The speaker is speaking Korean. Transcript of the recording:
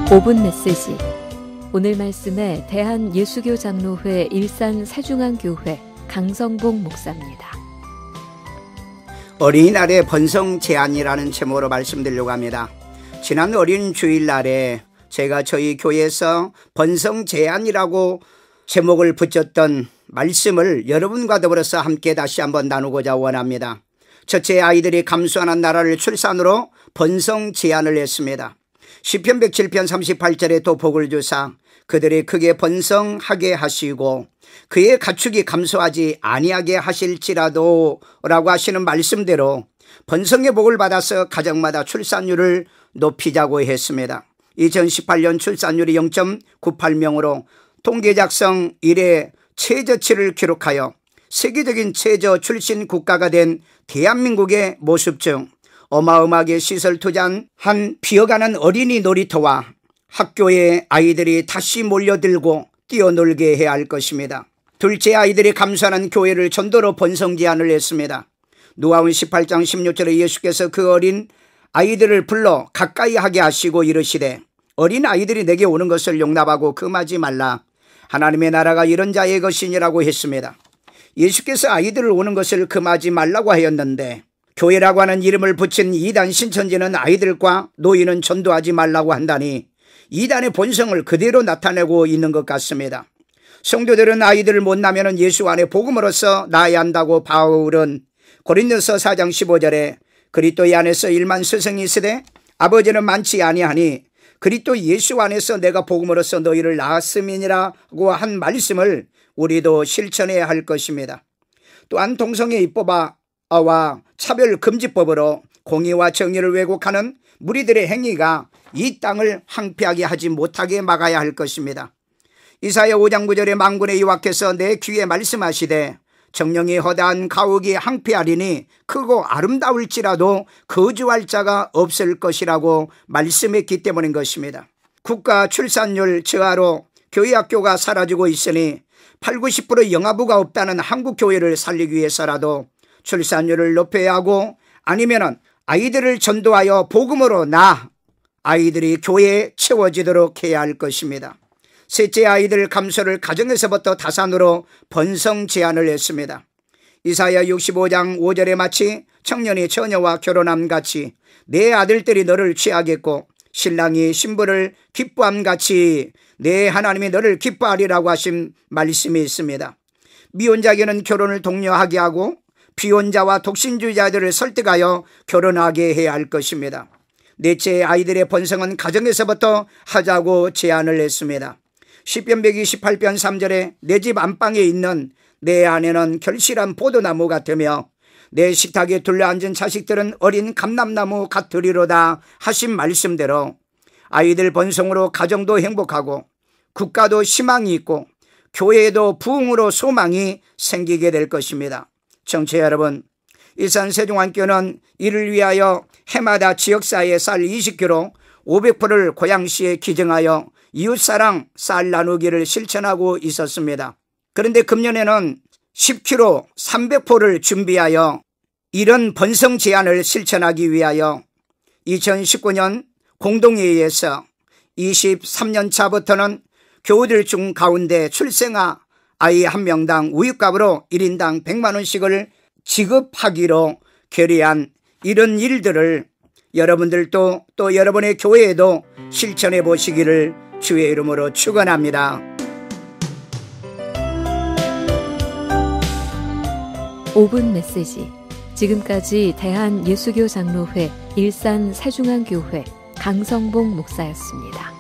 5분 메시지. 오늘 말씀에 대한예수교 장로회 일산 세중앙교회 강성봉 목사입니다. 어린이날의 번성 제안이라는 제목으로 말씀드리려고 합니다. 지난 어린 주일날에 제가 저희 교회에서 번성 제안이라고 제목을 붙였던 말씀을 여러분과 더불어서 함께 다시 한번 나누고자 원합니다. 첫째, 아이들이 감수하는 나라를 출산으로 번성 제안을 했습니다. 시편 107편 38절에 또 복을 주사 그들이 크게 번성하게 하시고 그의 가축이 감소하지 아니하게 하실지라도 라고 하시는 말씀대로 번성의 복을 받아서 가정마다 출산율을 높이자고 했습니다. 2018년 출산율이 0.98명으로 통계 작성 이래 최저치를 기록하여 세계적인 최저 출신 국가가 된 대한민국의 모습 중 어마어마하게 시설 투자한 비어가는 어린이 놀이터와 학교에 아이들이 다시 몰려들고 뛰어놀게 해야 할 것입니다. 둘째, 아이들이 감수하는 교회를 전도로 번성 제안을 했습니다. 누가복음 18장 16절에 예수께서 그 어린 아이들을 불러 가까이 하게 하시고 이르시되 어린 아이들이 내게 오는 것을 용납하고 금하지 말라. 하나님의 나라가 이런 자의 것이니라고 했습니다. 예수께서 아이들을 오는 것을 금하지 말라고 하였는데 교회라고 하는 이름을 붙인 이단 신천지는 아이들과 노인은 전도하지 말라고 한다니 이단의 본성을 그대로 나타내고 있는 것 같습니다. 성도들은 아이들을 못 낳으면 예수 안에 복음으로써 낳아야 한다고 바울은 고린도서 4장 15절에 그리스도 안에서 일만 스승이 있으되 아버지는 많지 아니하니 그리스도 예수 안에서 내가 복음으로써 너희를 낳았음이니라고 한 말씀을 우리도 실천해야 할 것입니다. 또한 동성애 입법화와 차별금지법으로 공의와 정의를 왜곡하는 무리들의 행위가 이 땅을 황폐하게 하지 못하게 막아야 할 것입니다. 이사야 5장 9절에 만군의 여호와께서 내 귀에 말씀하시되 정령이 허다한 가옥이 황폐하리니 크고 아름다울지라도 거주할 자가 없을 것이라고 말씀했기 때문인 것입니다. 국가 출산율 저하로 교회 학교가 사라지고 있으니 8, 90% 영아부가 없다는 한국 교회를 살리기 위해서라도 출산율을 높여야 하고 아니면 아이들을 전도하여 복음으로 아이들이 교회에 채워지도록 해야 할 것입니다. 셋째, 아이들 감소를 가정에서부터 다산으로 번성 제안을 했습니다. 이사야 65장 5절에 마치 청년이 처녀와 결혼함 같이 내 아들들이 너를 취하겠고 신랑이 신부를 기뻐함 같이 내 하나님이 너를 기뻐하리라고 하신 말씀이 있습니다. 미혼자에게는 결혼을 독려하게 하고 비혼자와 독신주의자들을 설득하여 결혼하게 해야 할 것입니다. 넷째, 아이들의 번성은 가정에서부터 하자고 제안을 했습니다. 시편 128편 3절에 내 집 안방에 있는 내 아내는 결실한 포도나무 같으며 내 식탁에 둘러앉은 자식들은 어린 감람나무 같으리로다 하신 말씀대로 아이들 번성으로 가정도 행복하고 국가도 희망이 있고 교회에도 부흥으로 소망이 생기게 될 것입니다. 청취자 여러분, 일산 세종안교는 이를 위하여 해마다 지역사회에 쌀 20kg 500포를 고양시에 기증하여 이웃사랑 쌀 나누기를 실천하고 있었습니다. 그런데 금년에는 10kg 300포를 준비하여 이런 번성 제안을 실천하기 위하여 2019년 공동회의에서 23년 차부터는 교우들 중 가운데 출생아 아이 한 명당 우유값으로 1인당 100만 원씩을 지급하기로 결의한 이런 일들을 여러분들도 또 여러분의 교회에도 실천해 보시기를 주의 이름으로 축원합니다. 5분 메시지. 지금까지 대한예수교 장로회 일산 세중앙교회 강성봉 목사였습니다.